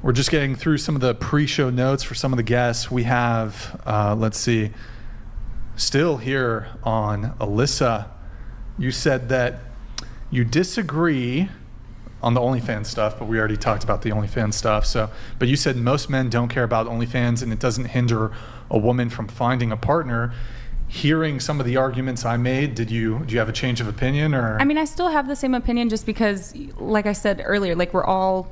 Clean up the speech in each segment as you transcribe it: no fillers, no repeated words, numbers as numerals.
We're just getting through some of the pre-show notes for some of the guests. We have, let's see, still here on Alyssa. You said that you disagree on the OnlyFans stuff, but we already talked about the OnlyFans stuff. But you said most men don't care about OnlyFans and it doesn't hinder a woman from finding a partner. Hearing some of the arguments I made, do you have a change of opinion? Or I mean, I still have the same opinion just because, like I said earlier, like we're all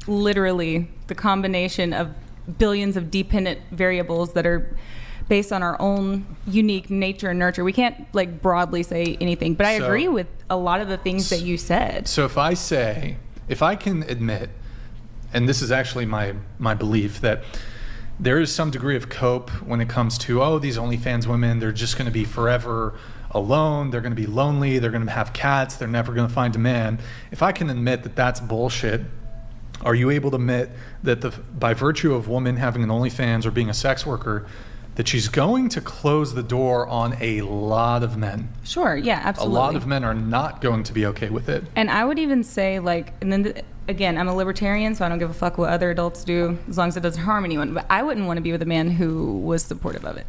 literally the combination of billions of dependent variables that are based on our own unique nature and nurture. We can't like broadly say anything, but I agree with a lot of the things that you said. So if I can admit, and this is actually my belief, that there is some degree of cope when it comes to, these OnlyFans women, they're just going to be forever alone, they're going to be lonely, they're going to have cats, they're never going to find a man. If I can admit that that's bullshit, are you able to admit that by virtue of woman having an OnlyFans or being a sex worker, that she's going to close the door on a lot of men? Sure, yeah, absolutely. A lot of men are not going to be okay with it. And I would even say, again, I'm a libertarian, so I don't give a fuck what other adults do as long as it doesn't harm anyone. But I wouldn't want to be with a man who was supportive of it.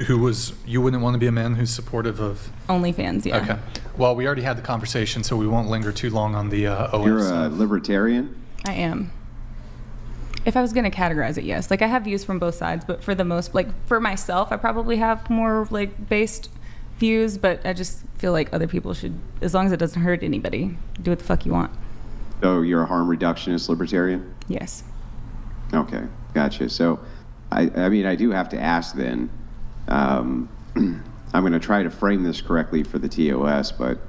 You wouldn't want to be a man who's supportive of OnlyFans, yeah. Okay. Well, we already had the conversation, so we won't linger too long on the OF You're stuff. a libertarian? I am. If I was going to categorize it, yes. Like, I have views from both sides, but for the most, for myself, I probably have more, based views, but I just feel like other people should, as long as it doesn't hurt anybody, do what the fuck you want. So you're a harm reductionist libertarian? Yes. Okay, gotcha. So, I mean, I do have to ask then, I'm going to try to frame this correctly for the TOS, but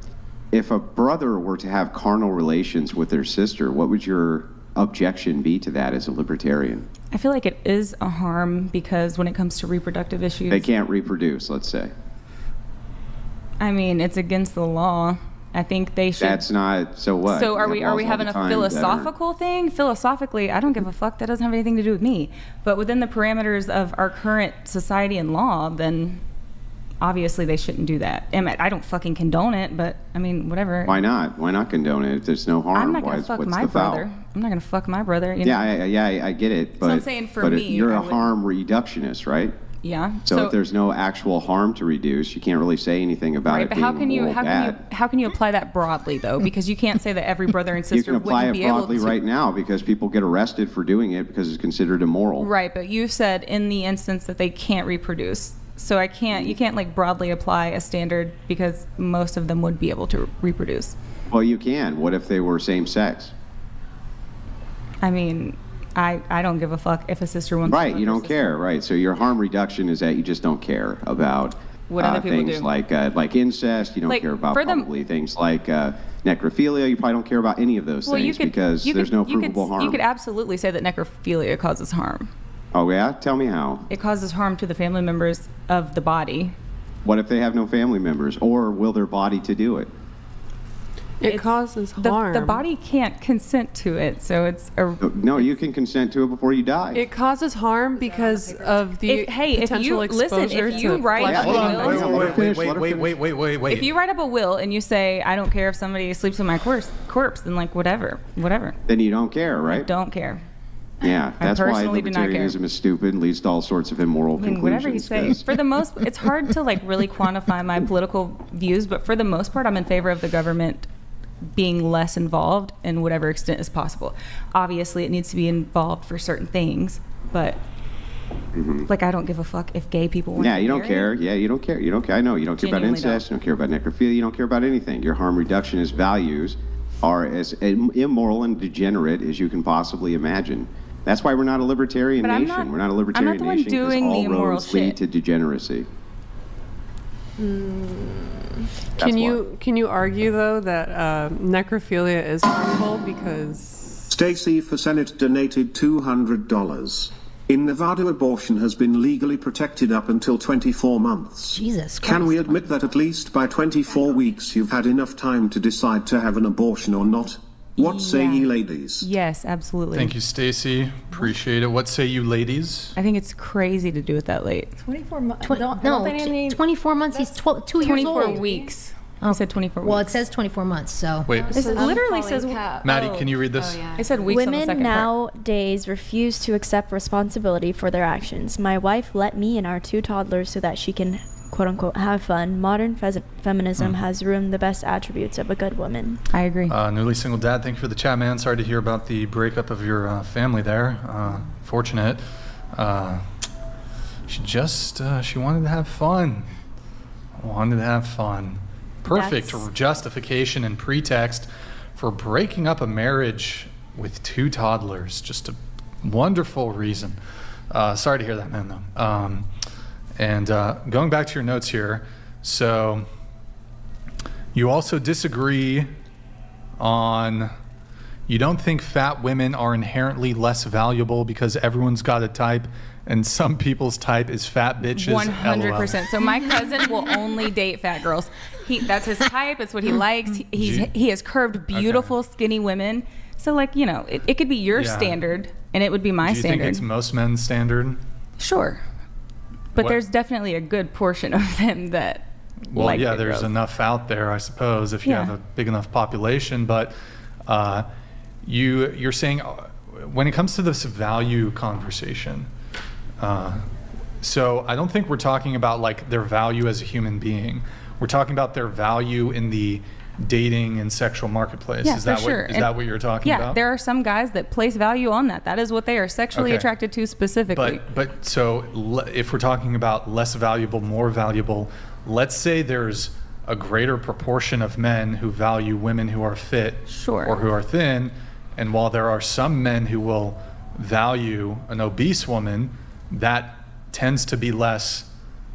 if a brother were to have carnal relations with their sister, what would your objection be to that as a libertarian? I feel like it is a harm because when it comes to reproductive issues... They can't reproduce, let's say. I mean, it's against the law. I think they should... That's not... So what? So are we having a philosophical thing? Philosophically, I don't give a fuck. That doesn't have anything to do with me. But within the parameters of our current society and law, then obviously they shouldn't do that. I don't fucking condone it, but I mean, whatever. Why not? Why not condone it if there's no harm? I'm not going to fuck my brother. I'm not going to fuck my brother. You know? I get it. But, so I'm saying for me... you're a harm reductionist, right? Yeah. So if there's no actual harm to reduce, you can't really say anything about it being how can you apply that broadly though? Because you can't say that every brother and sister wouldn't be able to. You can apply it broadly right now because people get arrested for doing it because it's considered immoral. Right, but you said in the instance that they can't reproduce. So you can't broadly apply a standard because most of them would be able to reproduce. Well, you can. What if they were same sex? I mean, I don't give a fuck if a sister wants to. Right, you don't care, right? So your harm reduction is that you just don't care about what other people things do. like incest. You don't care about probably things like necrophilia. You probably don't care about any of those things because there's no provable harm. You could absolutely say that necrophilia causes harm. Oh yeah? Tell me how. It causes harm to the family members of the body. What if they have no family members or will their body to do it? It causes harm. The body can't consent to it, so it's... you can consent to it before you die. It causes harm because of the potential exposure if you write up a will... Wait. If you write up a will and you say, I don't care if somebody sleeps with my corpse, then whatever. Then you don't care, right? I don't care. Yeah, that's why libertarianism is stupid and leads to all sorts of immoral conclusions. Whatever you say. It's hard to really quantify my political views, but for the most part, I'm in favor of the government being less involved in whatever extent is possible. Obviously, it needs to be involved for certain things, but I don't give a fuck if gay people want to you don't care. Yeah, you don't care. You don't care. I know you don't care about incest. You don't care about necrophilia. You don't care about anything. Your harm reductionist values are as immoral and degenerate as you can possibly imagine. That's why we're not a libertarian nation. We're not a libertarian nation because all roads lead to degeneracy. Can you argue though that necrophilia is harmful because... Stacy for Senate donated $200. In Nevada, abortion has been legally protected up until 24 months. Jesus Christ. Can we admit that at least by 24 weeks you've had enough time to decide to have an abortion or not? What say ye ladies? Yes, absolutely. Thank you, Stacy. Appreciate it. What say you ladies? I think it's crazy to do it that late. 24 months. 24 months. He's 2 years old. 24 weeks. I said 24 weeks. Well, it says 24 months, so. Wait, It literally says. Maddie, can you read this? I said weeks on the Women second part. nowadays refuse to accept responsibility for their actions. My wife let me and our 2 toddlers so that she can, quote unquote, have fun. Modern feminism has ruined the best attributes of a good woman. I agree. Newly single dad, thank you for the chat, man. Sorry to hear about the breakup of your family there. Fortunate. She wanted to have fun. Perfect That's- justification and pretext for breaking up a marriage with 2 toddlers. Just a wonderful reason. Sorry to hear that, man, though. And going back to your notes here, so you also disagree on, you don't think fat women are inherently less valuable because everyone's got a type and some people's type is fat bitches. 100%. So my cousin will only date fat girls. That's his type. It's what he likes. He has curved, beautiful, skinny women. So like, you know, it could be your standard and it would be my Do you standard. think it's most men's standard? Sure. But What- there's definitely a good portion of them that Well, like yeah, big there's girls. enough out there, I suppose, if you Yeah. have a big enough population. But you're saying when it comes to this value conversation, so I don't think we're talking about like their value as a human being. We're talking about their value in the dating and sexual marketplace. Yeah, is for that sure. what is And that what you're talking yeah, about? there are some guys that place value on that. That is what they are sexually Okay. attracted to specifically. But so if we're talking about less valuable, more valuable, let's say there's a greater proportion of men who value women who are fit Sure. or who are thin, and while there are some men who will value an obese woman, that tends to be less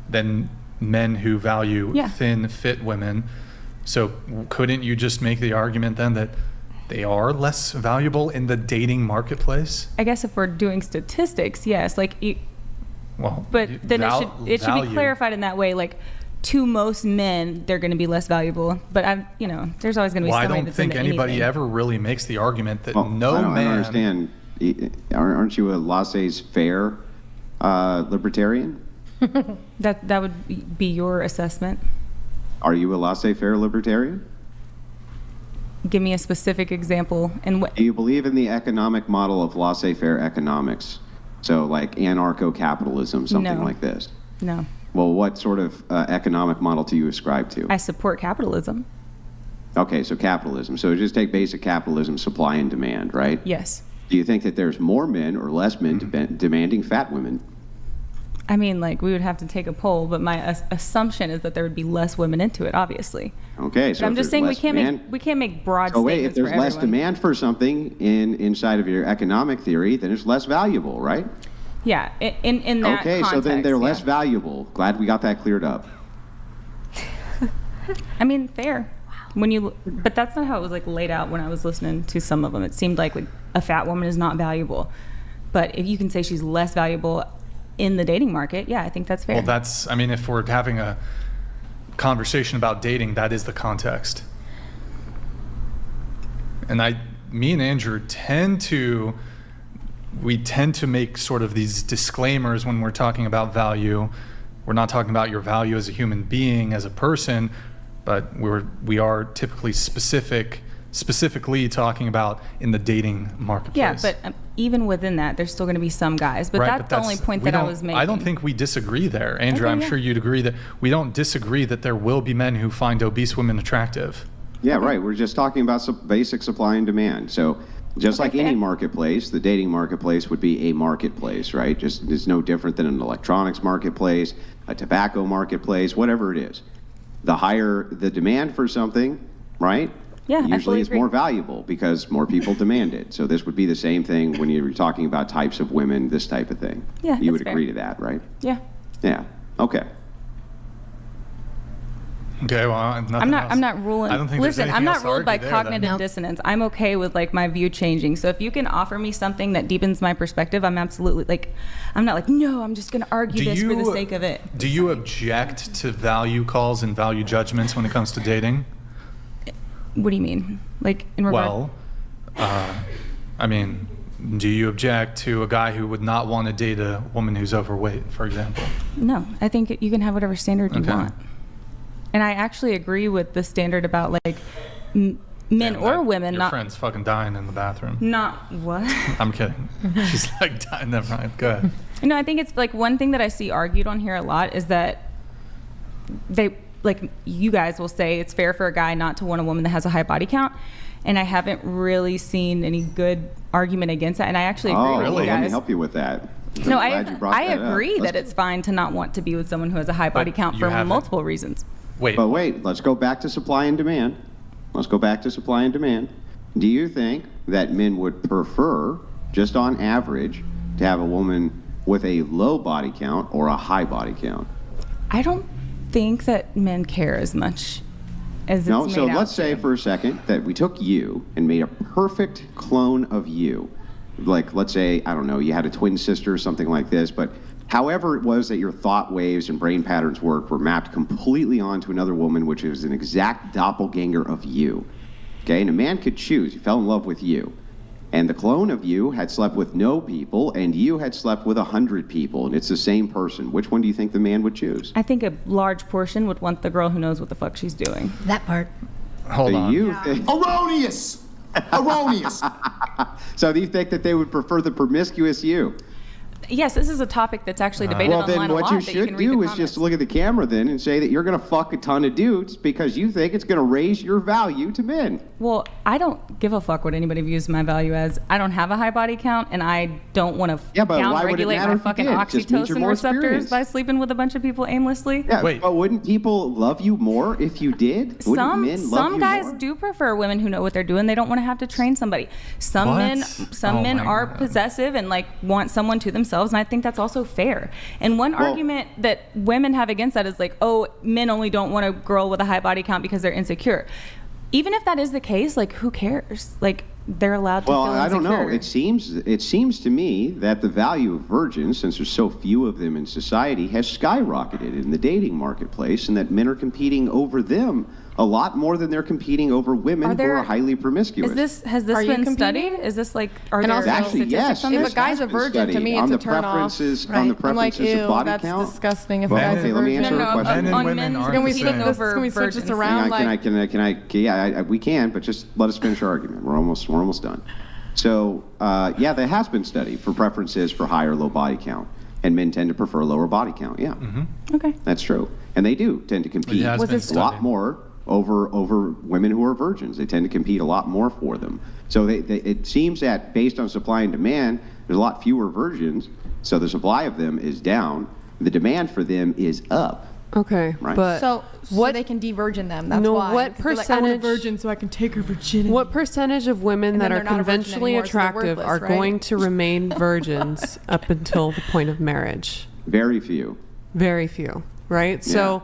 than men who value Yeah. thin, fit women. So couldn't you just make the argument then that they are less valuable in the dating marketplace? I guess if we're doing statistics, yes. Like, Well, but then it should be value. clarified in that way. Like, to most men, they're going to be less valuable. But there's always going to be Well, I somebody don't that's think into anybody anything. ever really makes the argument that Well, no I don't man. understand. Aren't you a laissez-faire libertarian? That would be your assessment. Are you a laissez-faire libertarian? Give me a specific example. And what? Do you believe in the economic model of laissez-faire economics? So like anarcho-capitalism, something No. like this. No, Well, what sort of economic model do you ascribe to? I support capitalism. Okay, so capitalism. So just take basic capitalism, supply and demand, right? Yes. Do you think that there's more men or less men demanding fat women? I mean, like, we would have to take a poll, but my assumption is that there would be less women into it, obviously. Okay, so But I'm if just there's saying we less can't demand- make broad So wait, if statements there's for less everyone. demand for something inside of your economic theory, then it's less valuable, right? Yeah, in that Okay, context, so then they're less yeah. valuable. Glad we got that cleared up. I mean, fair. But that's not how it was like laid out when I was listening to some of them. It seemed like a fat woman is not valuable, but if you can say she's less valuable in the dating market, yeah, I think that's fair. Well, if we're having a conversation about dating, that is the context. And me and Andrew tend to make sort of these disclaimers when we're talking about value. We're not talking about your value as a human being, as a person, but we are typically specifically talking about in the dating marketplace. yeah, but even within that, there's still going to be some guys. But Right, that's the only point we that I don't- was making. I don't think we disagree there. Andrew, Okay, I'm yeah. sure you'd agree that we don't disagree that there will be men who find obese women attractive. Yeah, right. We're just talking about some basic supply and demand. So just like any fair. marketplace, the dating marketplace would be a marketplace, right? Just it's no different than an electronics marketplace, a tobacco marketplace, whatever it is. The higher the demand for something, right? Yeah, I fully Usually it's agree. more valuable because more people demand it. So this would be the same thing when you're talking about types of women, this type of thing. Yeah, You that's would fair. agree to that, right? Yeah. Yeah. Okay. Okay, well, I'm not ruling. I don't think there's Listen, I'm anything not else to ruled by argue there, then. cognitive No. dissonance. I'm okay with like my view changing. So if you can offer me something that deepens my perspective, I'm absolutely like, I'm not like, no, I'm just going to argue this for the sake of it. Do you object to value calls and value judgments when it comes to dating? What do you mean? Like in regard? Well, do you object to a guy who would not want to date a woman who's overweight, for example? No, I think you can have whatever standard you Okay. want. And I actually agree with the standard about like men Damn, or that- women Your not friend's fucking dying in the bathroom. not what. I'm kidding. She's like dying. Never mind. Go ahead. I think it's like one thing that I see argued on here a lot is that they, like you guys will say it's fair for a guy not to want a woman that has a high body count. And I haven't really seen any good argument against that. And I actually agree with really? you guys. Let me help you with that. No, I'm glad you brought I that up. agree that it's fine to not want to be with someone who has a high body count you for haven't. multiple reasons. Wait. But wait, let's go back to supply and demand. Let's go back to supply and demand. Do you think that men would prefer, just on average, to have a woman with a low body count or a high body count? I don't think that men care as much as it's No, made so out let's say to. for a second that we took you and made a perfect clone of you. Like, let's say, I don't know, you had a twin sister or something like this, but however it was that your thought waves and brain patterns worked were mapped completely onto another woman, which is an exact doppelganger of you. Okay, and a man could choose. He fell in love with you. And the clone of you had slept with no people, and you had slept with 100 people, and it's the same person. Which one do you think the man would choose? I think a large portion would want the girl who knows what the fuck she's doing. That part. Hold Do on. you think, Erroneous! Erroneous! so do you think that they would prefer the promiscuous you? Yes, this is a topic that's actually debated Well, online then a what lot. you that should can read do the is just comments. look at the camera then and say that you're going to fuck a ton of dudes because you think it's going to raise your value to men. Well, I don't give a fuck what anybody views my value as. I don't have a high body count, and I don't want to Yeah, but why would it down-regulate matter my if you fucking did? It just means you're oxytocin more receptors experienced. by sleeping with a bunch of people aimlessly. Yeah, Wait. but wouldn't people love you more if you did? Wouldn't men love Some you guys more? do prefer women who know what they're doing. They don't want to have to train somebody. Some What? men Oh men my are God. possessive and like want someone to themselves, and I think that's also fair. And one Well- argument that women have against that is like, oh, men only don't want a girl with a high body count because they're insecure. Even if that is the case, like who cares? Like they're allowed to Well, feel I insecure. don't know. It seems to me that the value of virgins, since there's so few of them in society, has skyrocketed in the dating marketplace, and that men are competing over them a lot more than they're competing over women who there- are highly promiscuous. Has this Are you been competing? studied? Is this like are And there also- Actually, statistics yes. on If this? a guy's has a been virgin, to studied me, on it's the a turn off. preferences, Right. on the I'm like, preferences of ew, body that's count. disgusting if a Well, guy's okay, a let me virgin. answer No, a no, question. Men and on women men aren't Can we the flip same. this? over Can we switch this virgins. around? We can, but just let us finish our argument. We're almost done. So, yeah, there has been study for preferences for high or low body count, and men tend to prefer lower body count. Yeah, Okay. that's true, and they do tend to compete has a been lot studied. more over women who are virgins. They tend to compete a lot more for them. So it seems that based on supply and demand, there's a lot fewer virgins, so the supply of them is down. The demand for them is up. Okay, Right. but So what they can de-virgin them. That's No, why. what 'Cause they're like, I want a percentage- virgin so I can take her virginity. what percentage of women And that then are they're not a virgin conventionally anymore, so they're attractive worthless, are right? going to remain virgins up until the point of marriage? Very few. Very few, right? So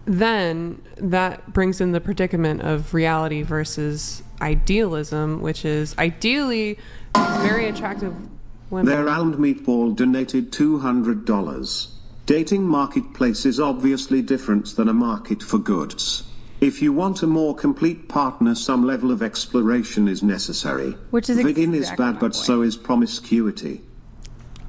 then that brings in the predicament of reality versus idealism, which is ideally very attractive women. Their round meatball donated $200. Dating marketplace is obviously different than a market for goods. If you want a more complete partner, some level of exploration is necessary. Which is Virgin is exactly bad, my but point. so is promiscuity.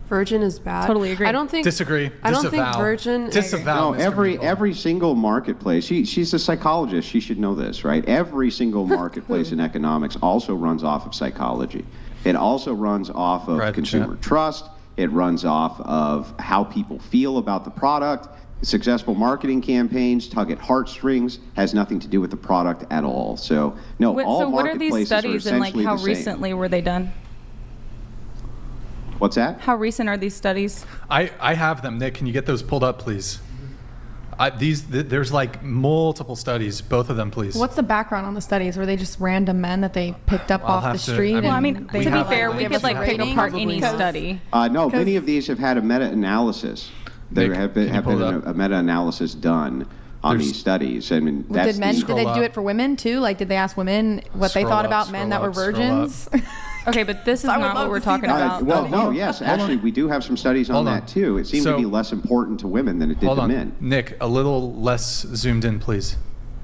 Virgin is bad. Totally agree. I don't think. Disagree. I don't think Disavow. virgin. Disavow. No, Mr. every Meatball. single marketplace. She's a psychologist. She should know this, right? Every single marketplace in economics also runs off of psychology. It also runs off of Right, consumer yeah. trust. It runs off of how people feel about the product. Successful marketing campaigns tug at heartstrings. Has nothing to do with the product at all. So no, all So what are these marketplaces studies and like essentially how the same. recently were they done? What's that? How recent are these studies? I have them. Nick, can you get those pulled up, please? There's like multiple studies, both of them, please. What's the background on the studies? Were they just random men that they picked up I'll off have the to- street? I mean, Well, I mean, and to they be have fair, a we link could like to pick rating. apart any Because- study. No, Because- many of these have had a meta-analysis. There Nick, have can been, you pull it up? a meta-analysis done on There's- these studies. I mean, Well, that's did men? the, Did they Scroll do up. it for women too? Like, did they ask women what they Scroll thought up, about men that scroll were up, scroll virgins? Okay, but this is I would not love what we're to see talking that. about. well, no, yes, actually, we do have some studies on Hold on. that too. It seemed So- to be less important to women than it did Hold to on. men. Nick, a little less zoomed in, please.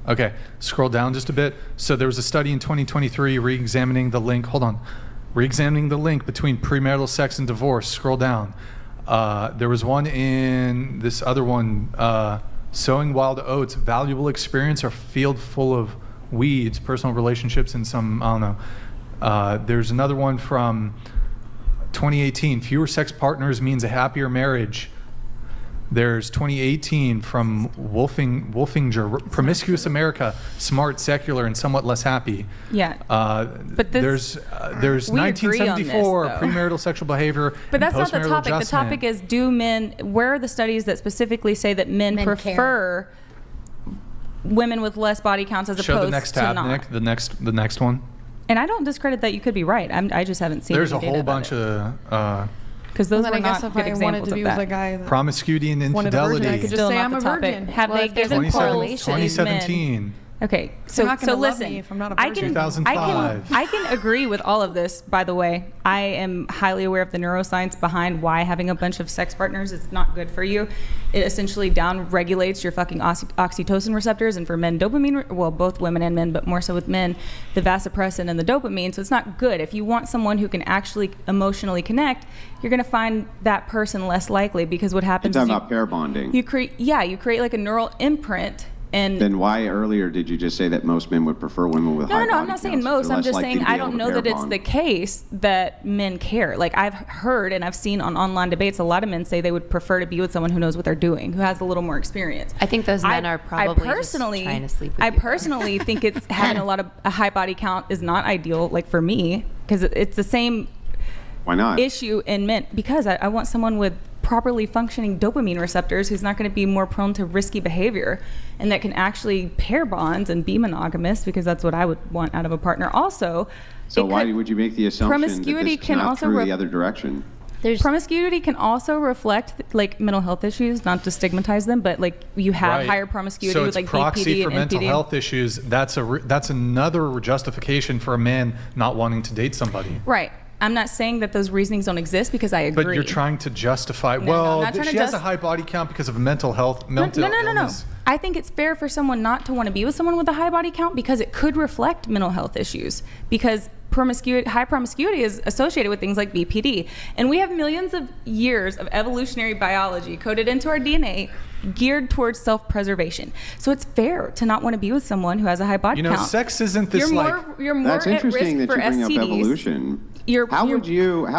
Okay, scroll down just a bit. So there was a study in 2023 re-examining the link. Hold on. Re-examining the link between premarital sex and divorce. Scroll down. There was one in this other one. Sowing wild oats, valuable experience, or field full of weeds, personal relationships, and some, I don't know. There's another one from 2018, fewer sex partners means a happier marriage. There's 2018 from Wolfinger, Promiscuous America, smart, secular, and somewhat less happy. Yeah. But there's we agree on this, 1974, though. premarital sexual behavior. But that's and not the postmarital topic. The adjustment. topic is, where are the studies that specifically say that men Men prefer women with less body counts as Show opposed the next to tab, not? Nick. The next one. And I don't discredit that you could be right. I just haven't seen There's a any data whole about bunch it. of Because those And were then I guess not if good I wanted examples to be of with a that. guy that promiscuity and wanted a virgin, infidelity. I could just Still say not I'm the a topic. virgin. Have Well, they if there's given a correlations? 2017. Okay, so not gonna so love listen, me if I'm not a I virgin. can 2005. I can agree with all of this. By the way, I am highly aware of the neuroscience behind why having a bunch of sex partners is not good for you. It essentially down regulates your fucking oxytocin receptors, and for men, dopamine. Well, both women and men, but more so with men, the vasopressin and the dopamine. So it's not good. If you want someone who can actually emotionally connect, you're gonna find that person less likely, because what You're happens talking is about pair bonding. you create like a neural imprint. And Then why earlier did you just say that most men would prefer women with high no, body I'm not saying counts? most. They're I'm less just likely saying to be I able don't to know pair that it's bond. the case that men care. Like, I've heard and I've seen on online debates, a lot of men say they would prefer to be with someone who knows what they're doing, who has a little more experience. I think those men are probably just trying to sleep with I you. personally think it's having a high body count is not ideal, like for me, because it's the same Why not? issue in men, because I want someone with properly functioning dopamine receptors who's not going to be more prone to risky behavior, and that can actually pair bonds and be monogamous, because that's what I would want out of a partner. Also, So it why could- would you make the assumption promiscuity that this is can not also true the other direction? There's promiscuity can also reflect like mental health issues, not to stigmatize them, but like you have Right. higher promiscuity So with it's like proxy BPD for and mental NPD. health issues. That's another justification for a man not wanting to date somebody. Right. I'm not saying that those reasonings don't exist, because I agree. But you're trying to justify. No, well, I'm not trying she to has a high body count because of mental health. No. Mental illness. I think it's fair for someone not to want to be with someone with a high body count, because it could reflect mental health issues. Because high promiscuity is associated with things like BPD, and we have millions of years of evolutionary biology coded into our DNA, geared towards self-preservation. So it's fair to not want to be with someone who has a high body count. Sex isn't this You're more That's at interesting risk that for you bring STDs. up evolution. You're- How you're-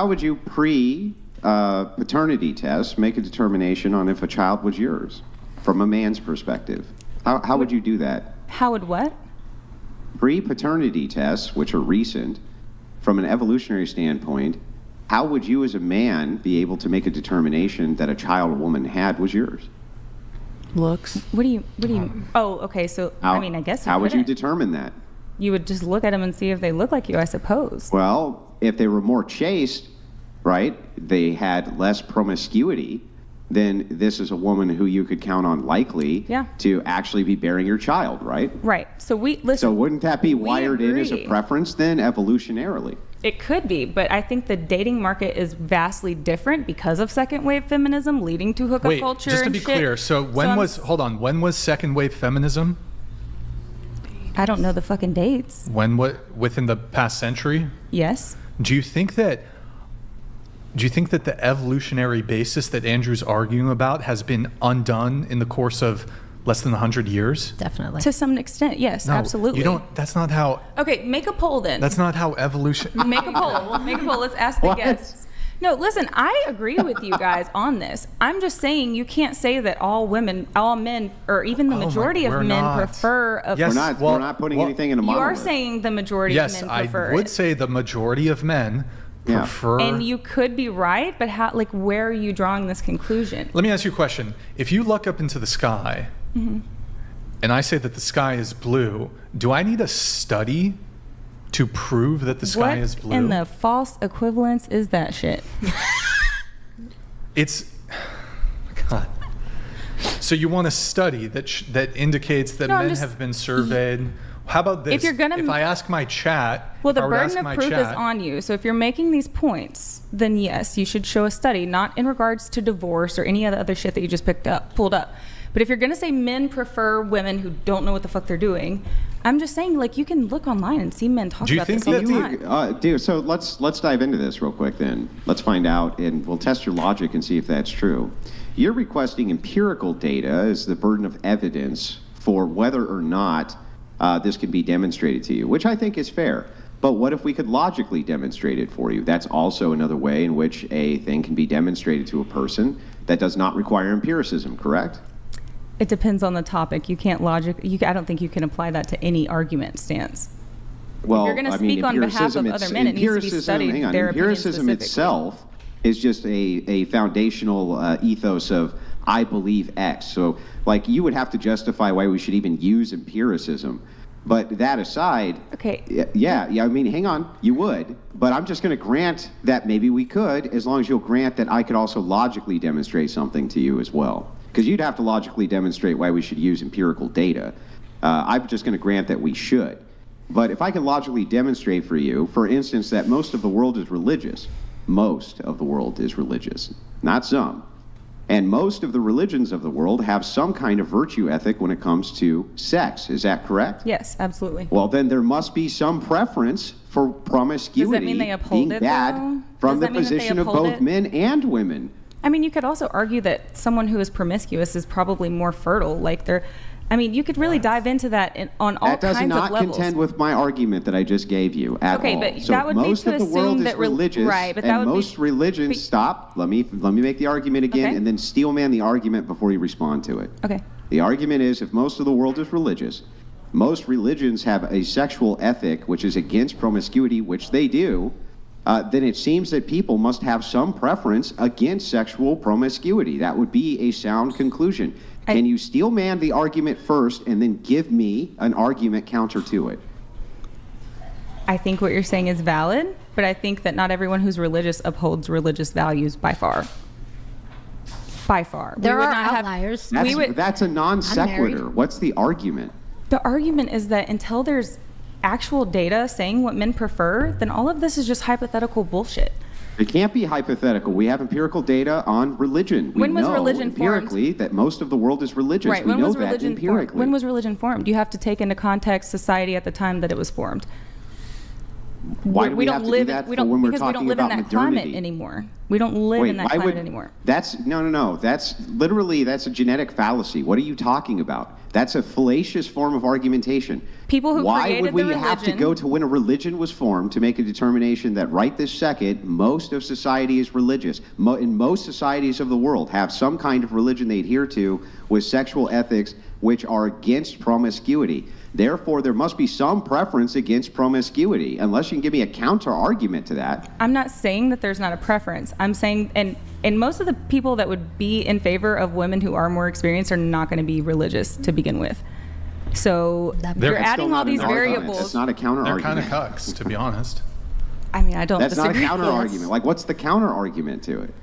would you pre paternity test make a determination on if a child was yours from a man's perspective? How would you do that? How would what? Pre-paternity tests, which are recent, from an evolutionary standpoint, how would you as a man be able to make a determination that a child a woman had was yours? Looks. What do you? Oh, okay. So I mean, I guess how would you couldn't. determine that? You would just look at them and see if they look like you, I suppose. Well, if they were more chaste, right, they had less promiscuity, then this is a woman who you could count on likely Yeah. to actually be bearing your child, right? Right. So listen. So wouldn't that be we wired in as a agree. preference then, evolutionarily? It could be, but I think the dating market is vastly different because of second wave feminism leading to hookup Wait, culture. just to and be shit. clear. So when was second wave feminism? I don't know the fucking dates. Within the past century? Yes. Do you think that the evolutionary basis that Andrew's arguing about has been undone in the course of less than 100 years? Definitely. To some extent, yes, No, absolutely. You don't. That's not how. Okay, make a poll then. That's not how evolution. Make a poll. Make a poll. Let's ask the What? guests. No, listen, I agree with you guys on this. I'm just saying you can't say that all men, or even the Oh my- majority of we're men not. prefer. Yes, We're not putting anything in a You monolith. are saying the majority Yes, of men I prefer would it. say the majority of men Yeah. prefer. And you could be right, but how? Like, where are you drawing this conclusion? Let me ask you a question. If you look up into the sky, Mm-hmm. and I say that the sky is blue, do I need a study to prove that the sky is blue? What in the false equivalence is that shit? It's God. So you want a study that indicates that No, I'm men just- have been surveyed. How about this? If you're gonna- if I ask my chat, Well, if the I were to burden ask of my proof is chat- on you. So if you're making these points, then yes, you should show a study, not in regards to divorce or any other shit that you just pulled up. But if you're going to say men prefer women who don't know what the fuck they're doing, I'm just saying, like, you can look online and see men talk Do you about think this all the that time. So let's dive into this real quick then. Let's find out, and we'll test your logic and see if that's true. You're requesting empirical data as the burden of evidence for whether or not this can be demonstrated to you, which I think is fair. But what if we could logically demonstrate it for you? That's also another way in which a thing can be demonstrated to a person that does not require empiricism, correct? It depends on the topic. You can't I don't think you can apply that to any argument stance. Well, if you're going to speak on behalf of other men, it needs to be studied. Hang on, their opinion empiricism specifically. itself is just a foundational ethos of I believe X. So, like, you would have to justify why we should even use empiricism. But that aside, okay. Yeah. I mean, hang on, you would. But I'm just going to grant that maybe we could, as long as you'll grant that I could also logically demonstrate something to you as well. Because you'd have to logically demonstrate why we should use empirical data. I'm just going to grant that we should. But if I can logically demonstrate for you, for instance, that most of the world is religious. Most of the world is religious, not some. And most of the religions of the world have some kind of virtue ethic when it comes to sex. Is that correct? Yes, absolutely. Well, then there must be some preference for promiscuity Does that mean they uphold being it, bad though? from Does the that mean that they position of uphold both it? men and women. I mean, you could also argue that someone who is promiscuous is probably more fertile. Like you could really dive into that on all That does kinds of not levels. contend with my argument that I just gave you at Okay, all. but So that would be most to of the world assume is that religious, right, but that and would be- most religions. but- Stop. Let me make the argument again, Okay. and then steel man the argument before you respond to it. Okay. The argument is, if most of the world is religious, most religions have a sexual ethic which is against promiscuity, which they do. Then it seems that people must have some preference against sexual promiscuity. That would be a sound conclusion. Can you steel man the argument first and then give me an argument counter to it? I think what you're saying is valid, but I think that not everyone who's religious upholds religious values by far. By far. There We would are not have- outliers. That's a non sequitur. married. What's the argument? The argument is that until there's actual data saying what men prefer, then all of this is just hypothetical bullshit. It can't be hypothetical. We have empirical data on religion. We When was know religion formed? empirically that most of the world is religious. Right. We When know was that religion empirically. formed? When was religion formed? You have to take into context society at the time that it was formed. Why do we have to do that we for don't when we're because we don't talking live in about that climate modernity? anymore. We don't live in that why climate would- anymore. That's no. That's a genetic fallacy. What are you talking about? That's a fallacious form of argumentation. People who Why created would we the have to religion- go to when a religion was formed to make a determination that right this second, most of society is religious? In most societies of the world have some kind of religion they adhere to with sexual ethics which are against promiscuity. Therefore, there must be some preference against promiscuity, unless you can give me a counter argument to that. I'm not saying that there's not a preference. I'm saying, and most of the people that would be in favor of women who are more experienced are not going to be religious to begin with. So you're That's adding still all not an these argument. variables. That's not a counter They're argument. kind of cucks, to be honest. I mean, I don't That's not a disagree. counter Yes. argument. Like, what's the counter argument to it?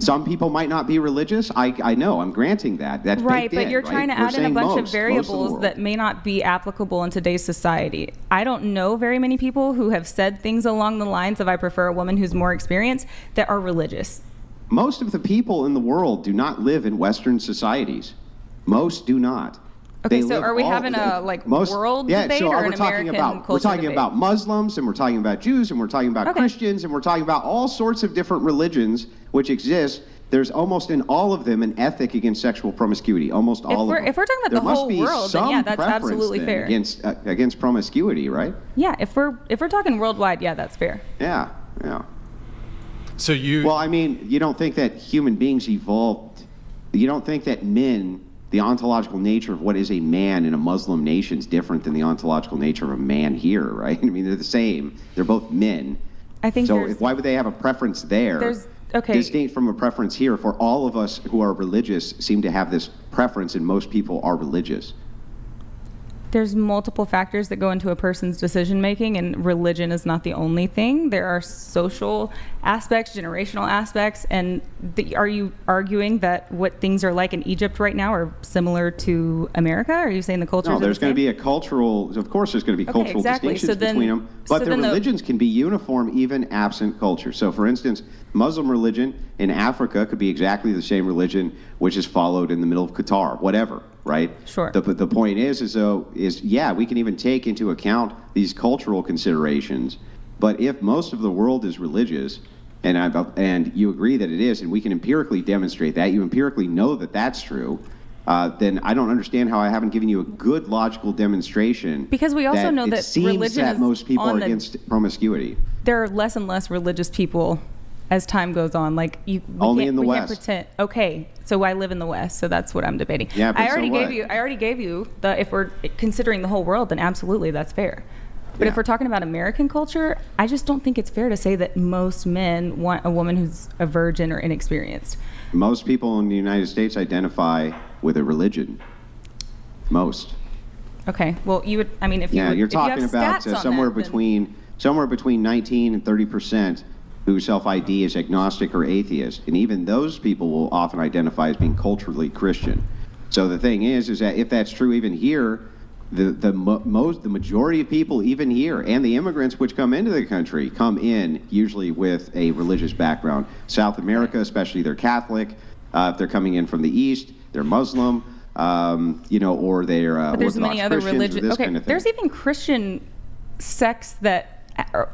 Some people might not be religious. I know. I'm granting that. That's Right, baked but in, you're right? trying to We're add in a saying bunch most of of the variables world. that may not be applicable in today's society. I don't know very many people who have said things along the lines of I prefer a woman who's more experienced that are religious. Most of the people in the world do not live in Western societies. Most do not. Okay, They so live are we all- having a like most- world yeah, debate so or we're an talking American about culture we're talking debate? about Muslims, and we're talking about Jews, and we're talking about Okay. Christians, and we're talking about all sorts of different religions which exist. There's almost in all of them an ethic against sexual promiscuity. Almost all of them. If we're talking about There the must whole be world, then some yeah, that's preference absolutely then fair. against promiscuity, right? Yeah, if we're talking worldwide, yeah, that's fair. Yeah. So you... Well, I mean, you don't think that human beings evolved, you don't think that men, the ontological nature of what is a man in a Muslim nation is different than the ontological nature of a man here, right? I mean, they're the same. They're both men. I think So there's- why would they have a preference there? Okay. Distinct from a preference here, for all of us who are religious seem to have this preference, and most people are religious. There's multiple factors that go into a person's decision making, and religion is not the only thing. There are social aspects, generational aspects, and are you arguing that what things are like in Egypt right now are similar to America? Are you saying the cultures No, are there's the going to same? be a cultural, of course there's going to be Okay, cultural exactly. distinctions So then- between them, so but their then the- religions can be uniform even absent culture. So for instance, Muslim religion in Africa could be exactly the same religion which is followed in the middle of Qatar, whatever. right? Sure. The point is yeah, we can even take into account these cultural considerations, but if most of the world is religious, and you agree that it is, and we can empirically demonstrate that, you empirically know that that's true, then I don't understand how I haven't given you a good logical demonstration. Because we also know it that seems religion that is most people on are the- against promiscuity. There are less and less religious people as time goes on. Like Only in the we West. can't pretend. Okay, so I live in the West, so that's what I'm debating. Yeah, but I already so gave what? you. I already gave you the. If we're considering the whole world, then absolutely that's fair. But if Yeah. we're talking about American culture, I just don't think it's fair to say that most men want a woman who's a virgin or inexperienced. Most people in the United States identify with a religion. Most. Okay, well, you would. I mean, if you Yeah, would, you're if you have talking about stats on somewhere that, then- between 19 and 30% who self-ID as agnostic or atheist, and even those people will often identify as being culturally Christian. So the thing is that if that's true even here, the majority of people even here, and the immigrants which come into the country, come in usually with a religious background. South America, especially, they're Catholic. If they're coming in from the East, they're Muslim. Or they're But there's Orthodox many other Christians, or religions. this Okay, kind of thing. there's even Christian sects that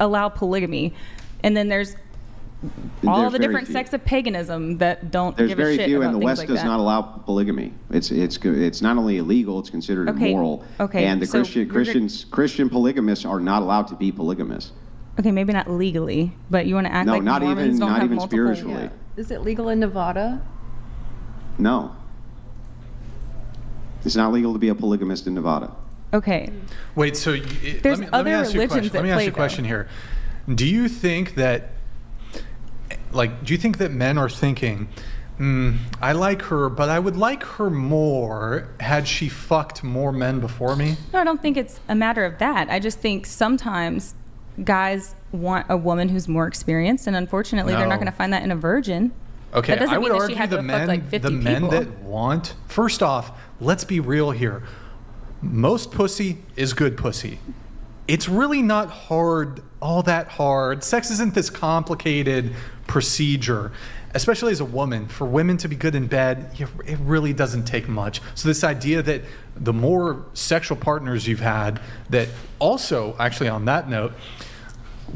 allow polygamy, and then there's all There's the very different few. sects of paganism that don't There's give very a shit few, about and the things West like does that. not allow polygamy. It's not only illegal; it's considered Okay, immoral. okay, And the so Christian polygamists are not allowed to be polygamists. Okay, maybe not legally, but you want to act No, like not Mormons even don't not have even multiple. spiritually. Is it legal in Nevada? No, it's not legal to be a polygamist in Nevada. Okay, Wait, so There's let me other ask you a religions question. Let me that ask play you a question here. Do you think that men are thinking, I like her, but I would like her more had she fucked more men before me? no, I don't think it's a matter of that. I just think sometimes guys want a woman who's more experienced, and unfortunately, they're No. not going to find that in a virgin. Okay, That doesn't I would mean that she argue had the to have fucked, like, 50 men people. that want. First off, let's be real here. Most pussy is good pussy. It's really not all that hard. Sex isn't this complicated procedure, especially as a woman. For women to be good in bed, it really doesn't take much. So this idea that the more sexual partners you've had, that also, actually on that note,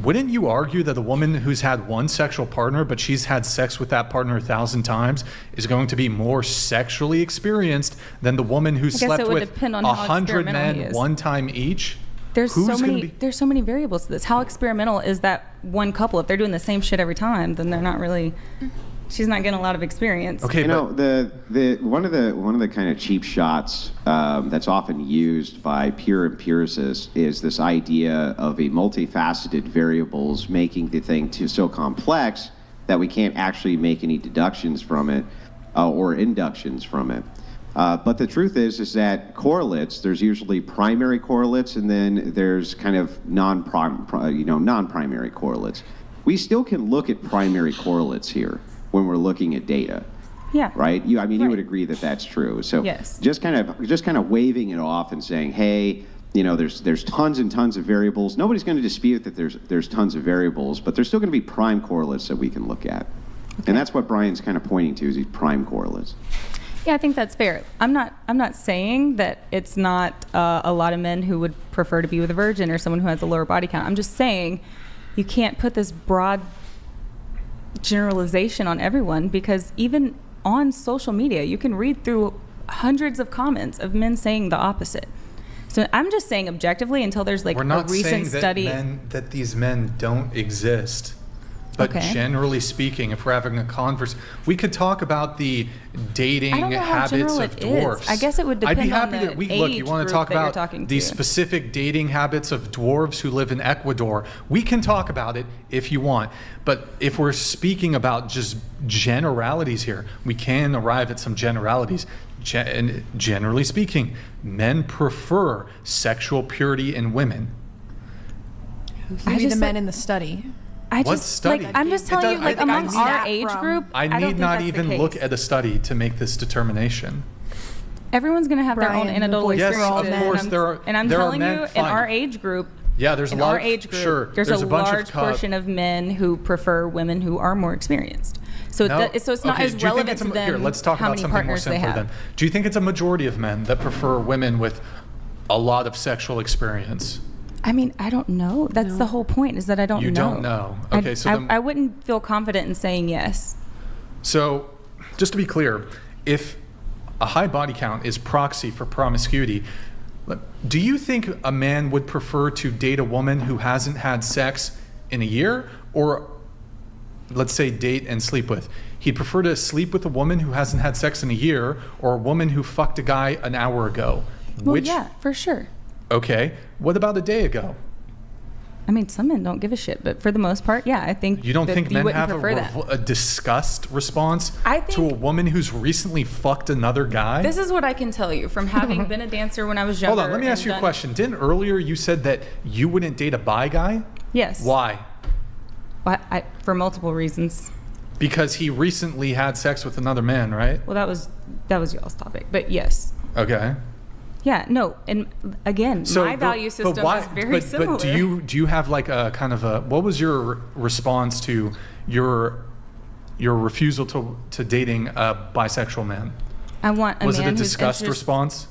wouldn't you argue that a woman who's had one sexual partner, but she's had sex with that partner 1,000 times, is going to be more sexually experienced than the woman who guess slept it would with depend on how 100 experimental he men is. one time each? There's Who's so gonna many. be- There's so many variables to this. How experimental is that one couple? If they're doing the same shit every time, then they're not really. She's not getting a lot of experience. Okay, You know, the one of the kind of cheap shots that's often used by pure empiricists is this idea of a multifaceted variables making the thing so complex that we can't actually make any deductions from it or inductions from it. But the truth is that correlates. There's usually primary correlates, and then there's kind of non-primary correlates. We still can look at primary correlates here when we're looking at data. Yeah. Right? You would Right. agree that that's true. So Yes. just kind of waving it off and saying, hey, there's tons and tons of variables. Nobody's going to dispute that there's tons of variables, but there's still going to be prime correlates that we can look at. And that's what Brian's kind of pointing to, is these prime correlates. Yeah, I think that's fair. I'm not saying that it's not a lot of men who would prefer to be with a virgin or someone who has a lower body count. I'm just saying you can't put this broad generalization on everyone, because even on social media, you can read through hundreds of comments of men saying the opposite. So I'm just saying objectively, until there's like we're a not recent saying study. that these men don't exist. But Okay. generally speaking, if we're having a converse, we could talk about the dating I don't know how habits general of it is. dwarfs. I guess it would I'd be depend on happy the to, look, you age want to group talk that you're about talking the to. specific dating habits of dwarves who live in Ecuador. We can talk about it if you want. But if we're speaking about just generalities here, we can arrive at some generalities. And generally speaking, men prefer sexual purity in women. Maybe the just, men like- in the study. I What just study? I'm just telling you, like, I among need- our age group, I don't need think not that's the even look case. at a study to make this determination. Everyone's going to have their own Brian, the anecdotal voice Yes, for all of experiences. men. course, there are. And I'm there are telling men, you, in fine. our age group, Yeah, there's in a lot our of, age group. Sure, There's a bunch large of portion of men who prefer women who are more experienced. So, so it's not Okay, as do you think relevant it's to them here, let's talk how about many something more partners they simpler have. then. Do you think it's a majority of men that prefer women with a lot of sexual experience? I mean, I don't know. That's the whole point, is that I don't know. You don't know. Okay, so then, I wouldn't feel confident in saying yes. So, just to be clear, if a high body count is proxy for promiscuity, do you think a man would prefer to date a woman who hasn't had sex in a year, or let's say date and sleep with? He'd prefer to sleep with a woman who hasn't had sex in a year, or a woman who fucked a guy an hour ago? Well, yeah, for sure. Okay. What about a day ago? I mean, some men don't give a shit, but for the most part, yeah, I think you don't think men have a a disgust response I think, to a woman who's recently fucked another guy? This is what I can tell you from having been a dancer when I was younger. Hold on, let me ask you a question. Didn't earlier you said that you wouldn't date a bi guy? Yes. Why? For multiple reasons. Because he recently had sex with another man, right? Well, that was y'all's topic, but yes. Okay. Yeah, no, and again, my value system is very similar. But do you have like a kind of a, what was your response to your refusal to dating a bisexual man? I want a was man it a disgust response?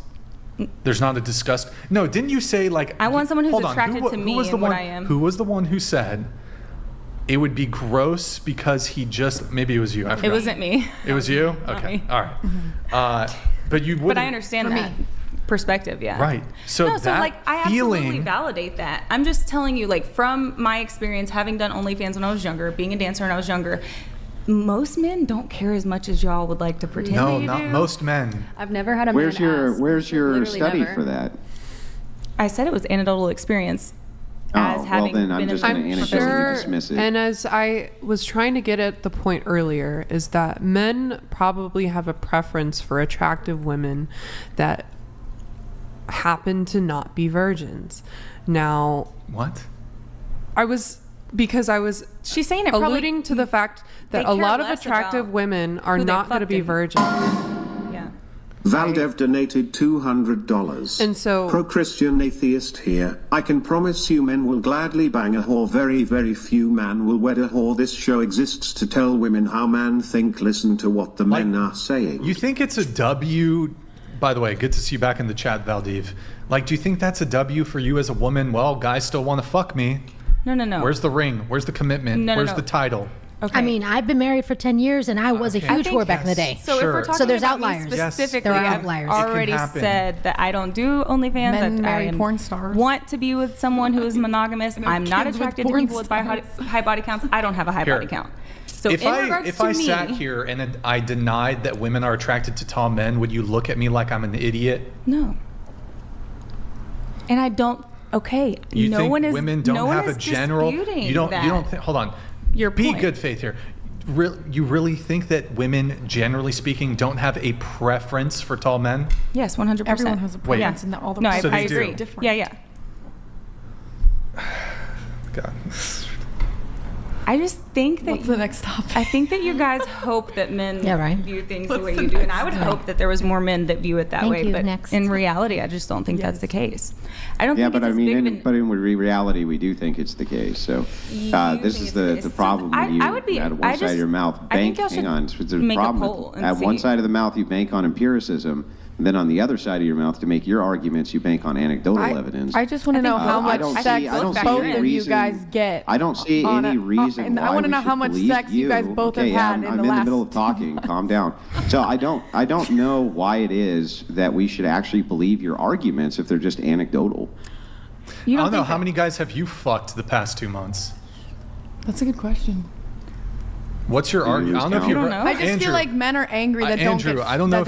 There's not a disgust. No, didn't you say like? I want someone who's attracted to me and what I am. Who was the one who said it would be gross because he just, maybe it was you. I forgot. It wasn't me. It was you? Okay. Me. All right. But you wouldn't. But I understand that perspective, yeah. Right. So no, so that like I absolutely validate that. I'm just telling you, like, from my experience, having done OnlyFans when I was younger, being a dancer when I was younger, most men don't care as much as y'all would like to pretend. No, they not do. Most men. I've never had a Where's man Where's your study never. for that? I said it was anecdotal experience. Oh, well then I'm just going to anecdotally dismiss it. And as I was trying to get at the point earlier, is that men probably have a preference for attractive women that happen to not be virgins. Now, what? Because I was she's saying it alluding to the fact that a lot of attractive women are not going to be virgins. Yeah. Valdev donated $200. And so, pro-Christian atheist here. I can promise you men will gladly bang a whore. Very, very few man will wed a whore. This show exists to tell women how men think. Listen to what the men are saying. You think it's a W? By the way, good to see you back in the chat, Valdiv. Like, do you think that's a W for you as a woman? Well, guys still want to fuck me. No. Where's the ring? Where's the commitment? Where's the title? Okay. I mean, I've been married for 10 years, and I was a huge whore back in the day. So if we're talking there's about outliers. Me specifically, there are outliers. I've already said that I don't do OnlyFans. Men marry I porn stars. Want to be with someone who is monogamous. I'm not attracted to people with high body counts. I don't have a high body count. So if I sat here and I denied that women are attracted to tall men, would you look at me like I'm an idiot? No. And I don't. Okay. You no think one is. women don't no have one a is general? disputing You don't. that. You don't think? Hold on. Be good faith here. You really think that women, generally speaking, don't have a preference for tall men? Yes, 100%. Everyone has a preference, and all the I they agree. do. Yeah. God. I just think that. What's the next topic? I think that you guys hope that men view things the way you do, and I would hope that there was more men that view it that way. But in reality, I just don't think that's the case. I don't. Yeah, think but it's in reality, we do think it's the case. So this is the problem when you at one side of your mouth bank. Hang on, there's a problem at one side of the mouth you bank on empiricism. And then on the other side of your mouth, to make your arguments, you bank on anecdotal evidence. I just want to know how much sex both of you guys get. I don't see any reason why I want to we know should how much believe sex you guys both have had in the last. I'm in the middle of talking. Calm down. So I don't know why it is that we should actually believe your arguments if they're just anecdotal. I don't know. How many guys have you fucked the past 2 months? That's a good question. What's your argument? I don't know if you heard. I just feel like men are angry that don't get. I don't know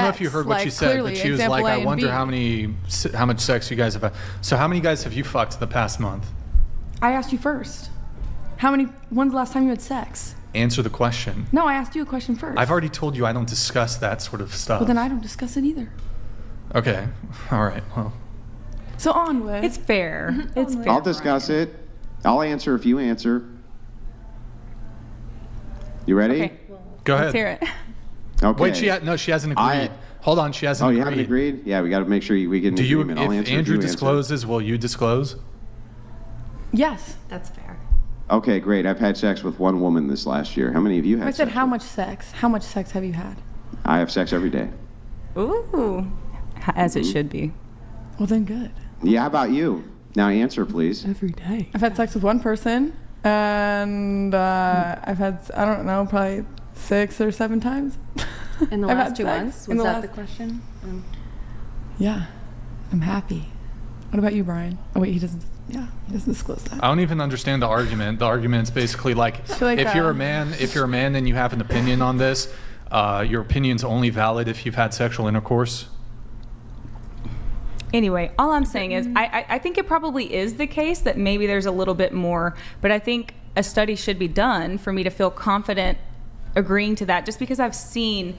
if you heard what she said, but she was like, "I wonder how much sex you guys have had." So, how many guys have you fucked the past month? I asked you first. When's the last time you had sex? Answer the question. No, I asked you a question first. I've already told you I don't discuss that sort of stuff. Well, then I don't discuss it either. Okay. All right. Well. So onward. It's fair. It's fair. I'll discuss it. I'll answer if you answer. You ready? Okay. Go ahead. Let's hear it. Okay. Wait, she hasn't agreed. Hold on, she hasn't agreed. Oh, you haven't agreed? Yeah, we got to make sure we get an agreement. If Andrew discloses, will you disclose? Yes. That's fair. Okay, great. I've had sex with one woman this last year. How many of you had I said sex how with? much sex? How much sex have you had? I have sex every day. Ooh. As it should be. Well, then good. Yeah, how about you? Now answer, please. Every day. I've had sex with one person, and I've had, I don't know, probably 6 or 7 times. In the I've last had 2 sex months? in Was the that the last- question? Yeah, I'm happy. What about you, Brian? Oh wait, he doesn't disclose that. I don't even understand the argument. The argument's basically like, like, if you're a man and you have an opinion on this, your opinion's only valid if you've had sexual intercourse. Anyway, all I'm saying is I think it probably is the case that maybe there's a little bit more, but I think a study should be done for me to feel confident agreeing to that, just because I've seen,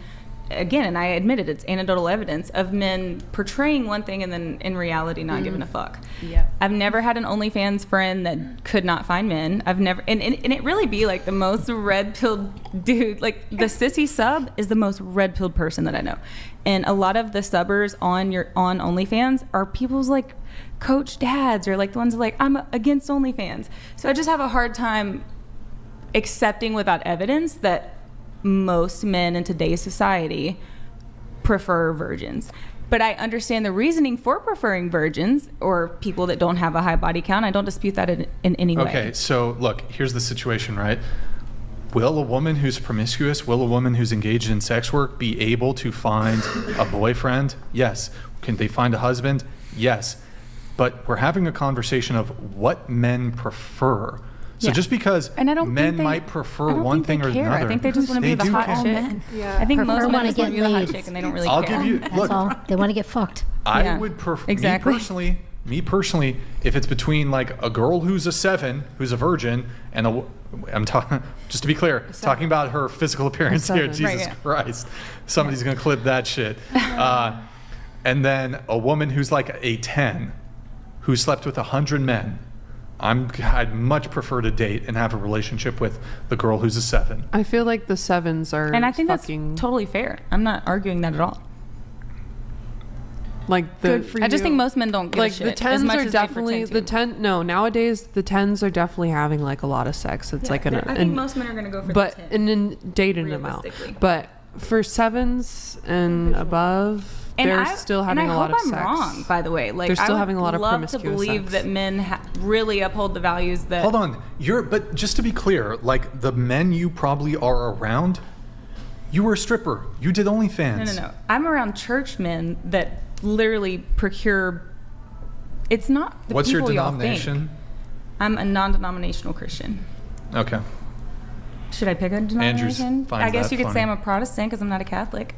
again, and I admit it, it's anecdotal evidence of men portraying one thing and then in reality not giving a fuck. Yeah. I've never had an OnlyFans friend that could not find men. I've never, and it really be like the most red-pilled dude. Like the sissy sub is the most red-pilled person that I know. And a lot of the subbers on OnlyFans are people's like coach dads or like the ones like, I'm against OnlyFans. So I just have a hard time accepting without evidence that most men in today's society prefer virgins. But I understand the reasoning for preferring virgins or people that don't have a high body count. I don't dispute that in any way. Okay, so look, here's the situation, right? Will a woman who's promiscuous, will a woman who's engaged in sex work be able to find a boyfriend? Yes. Can they find a husband? Yes. But we're having a conversation of what men prefer. So Yeah. just because And I don't men think they, might prefer I don't one think thing they or care. another, I think they just want to be the do hot care. chick. Yeah. I think Prefer most men wanna just want to be get the hot laid. chick and they don't really I'll care. give you, That's look, all. They want to get fucked. I Yeah, would prefer, exactly. me personally, if it's between like a girl who's a 7, who's a virgin, and I'm talking, just to be clear, talking about her physical appearance here, 7. Jesus Right, yeah. Christ. Somebody's going to clip that shit. And then a woman who's like a 10, who slept with 100 men. I'd much prefer to date and have a relationship with the girl who's a 7. I feel like the 7s are And I think fucking, that's totally fair. I'm not arguing that at all. like the Good for I just you. think most men don't give like a the shit. as 10s much are as they definitely pretend to. nowadays the 10s are definitely having like a lot of sex. It's like I think most men are going to go for but the 10. and then dating amount. realistically. But for 7s and above, they're still having a lot of And I sex. hope I'm wrong, by the way. Like, They're still I would having a lot of love to promiscuous believe sex. that men really uphold the values that... Hold on, but just to be clear, like the men you probably are around, you were a stripper. You did OnlyFans. No. I'm around church men that literally procure... It's not the What's your people y'all denomination? think. I'm a non-denominational Christian. Okay. Should I pick a denomination? finds I guess that you could say funny. I'm a Protestant because I'm not a Catholic.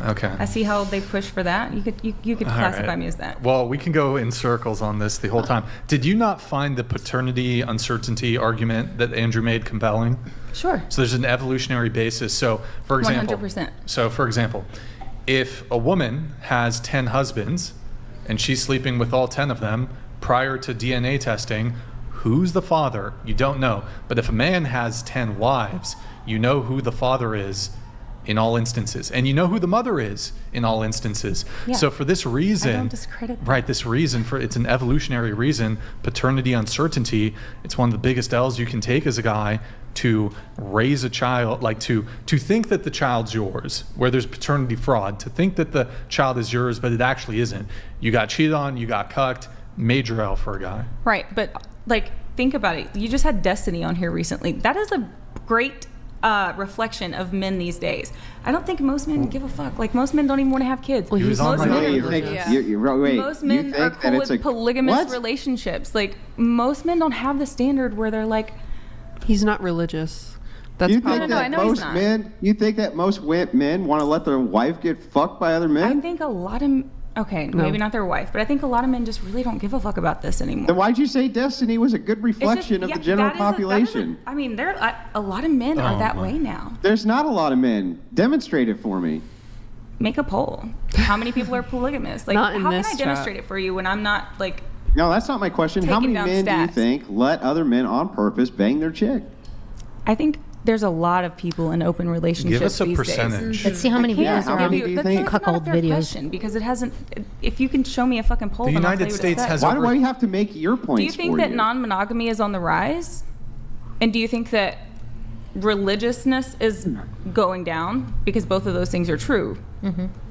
Okay. I see how they push for that. You could All classify right. me as that. Well, we can go in circles on this the whole time. Did you not find the paternity uncertainty argument that Andrew made compelling? Sure. So there's an evolutionary basis. So, for example, 100%. So, for example, if a woman has 10 husbands and she's sleeping with all 10 of them prior to DNA testing, who's the father? You don't know. But if a man has 10 wives, you know who the father is in all instances. And you know who the mother is in all instances. Yeah. So for this reason, I don't discredit that. right, this reason, it's an evolutionary reason, paternity uncertainty, it's one of the biggest L's you can take as a guy to raise a child, like to think that the child's yours, where there's paternity fraud, to think that the child is yours, but it actually isn't. You got cheated on, you got cucked, major L for a guy. Right, but like think about it. You just had Destiny on here recently. That is a great reflection of men these days. I don't think most men give a fuck. Like most men don't even want to have kids. Well, he was on most like- men, Wait, are, you think, Yeah. wait, most you men think are that cool it's with a polygamous what? relationships. Like most men don't have the standard where they're like, He's not religious. That's You probably think No, I that know he's most not. men? You think that most men want to let their wife get fucked by other I men? think a lot of maybe not their wife, but I think a lot of men just really don't give a fuck about this anymore. Then why'd you say Destiny was a good It's just- reflection of yeah, the general that is a- population? I mean, a lot of men are Oh, that my. way now. There's not a lot of men. Demonstrate it for me. Make a poll. How many people are polygamous? Like, Not in how can this I chat. demonstrate it for you when I'm not like? No, that's not my question. How Taking many down men do you stats. think let other men on purpose bang their chick? I think There's a lot of people in open relationships. Give us a these percentage. days. Let's see how many videos how are many on do you That's think? not a cuckold fair videos. question, because it hasn't. If you can show me a fucking poll, The then I'll United tell you what it States says. has Why over. do you have to make your points Do you think for that you? non-monogamy is on the rise? And do you think that religiousness is going down? Because both of those things are true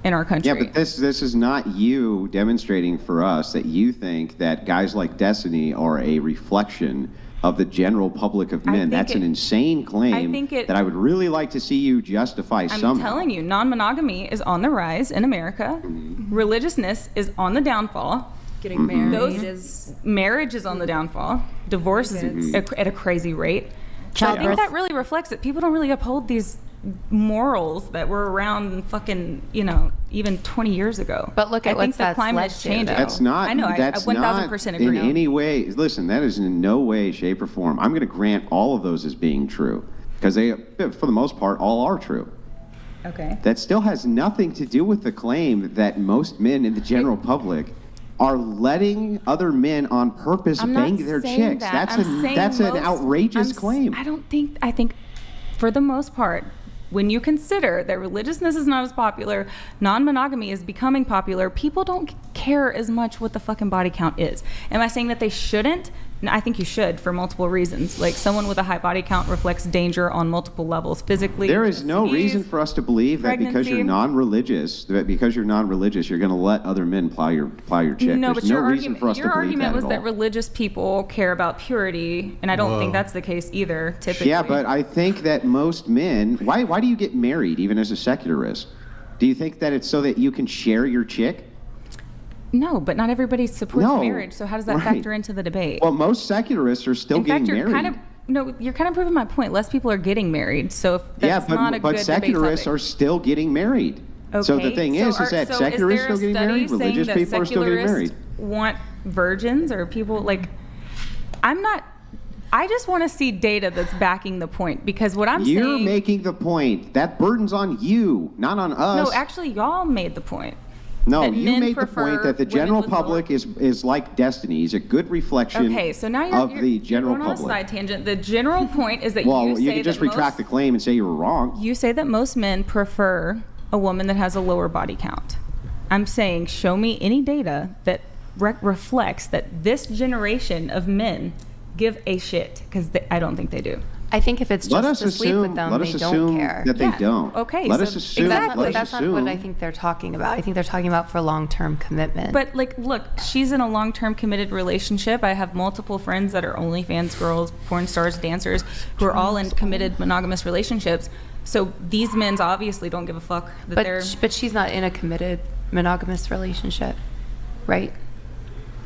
in our country. Yeah, but this is not you demonstrating for us that you think that guys like Destiny are a reflection of the general public of men. think That's an insane claim that I would really like to see you justify I'm somehow. telling you, non-monogamy is on the rise in America. Religiousness is on the downfall. Getting married Marriage is on the downfall. Divorce is at a crazy rate. So I think Childbirth. that really reflects it. People don't really uphold these morals that were around fucking, even 20 years ago. But look at I think what's the that's climate led is to, changing. though. That's not. I know. That's I not 1000% agree. in any way. Listen, that is in no way, shape, or form. I'm going to grant all of those as being true because they, for the most part, all are true. Okay. That still has nothing to do with the claim that most men in the general public are letting other men on purpose I'm not bang their saying chicks. that. That's an outrageous claim. I think for the most part, when you consider that religiousness is not as popular, non-monogamy is becoming popular, people don't care as much what the fucking body count is. Am I saying that they shouldn't? No, I think you should for multiple reasons. Like, someone with a high body count reflects danger on multiple levels, physically. There is no STDs, reason for us to believe that because you're pregnancy. non-religious, you're going to let other men plow your chick. No, There's but no your reason argument, for us to your believe argument that was at that all. religious people care about purity, and I don't think that's the case either, typically. Yeah, but I think that most men. Why do you get married even as a secularist? Do you think that it's so that you can share your chick? No, but not everybody supports No, marriage, so how does that right. factor into the debate? Well, most secularists are still In fact, getting you're married. you're kind of proving my point. Less people are getting married, so if Yeah, that's not a but good secularists debate are still getting married. So the Okay, thing so is that so secularists there are still getting a married, study religious saying that people are still getting married. secularists Want virgins or people like? I just want to see data that's backing the point, because what I'm You're saying. making the point. That burden's on you, not on us. No, actually, y'all made the point. No, that you men made the prefer point that the women general with public is like Destiny. He's a good reflection Okay, so now of the general going on a public. side tangent. The general point is that Well, you say you can just that retract the claim and say you were wrong. You say that most men prefer a woman that has a lower body count. I'm saying, show me any data that reflects that this generation of men give a shit, because I don't think they do. I think if it's just to sleep with them, they don't care. that they don't. Okay, Let so us assume. Exactly. Let us That's not assume. what I think they're talking about. I think they're talking about for long-term commitment. But look, she's in a long-term committed relationship. I have multiple friends that are OnlyFans girls, porn stars, dancers, who are all in committed monogamous relationships. So these men obviously don't give a fuck that they're. But she's not in a committed monogamous relationship, right?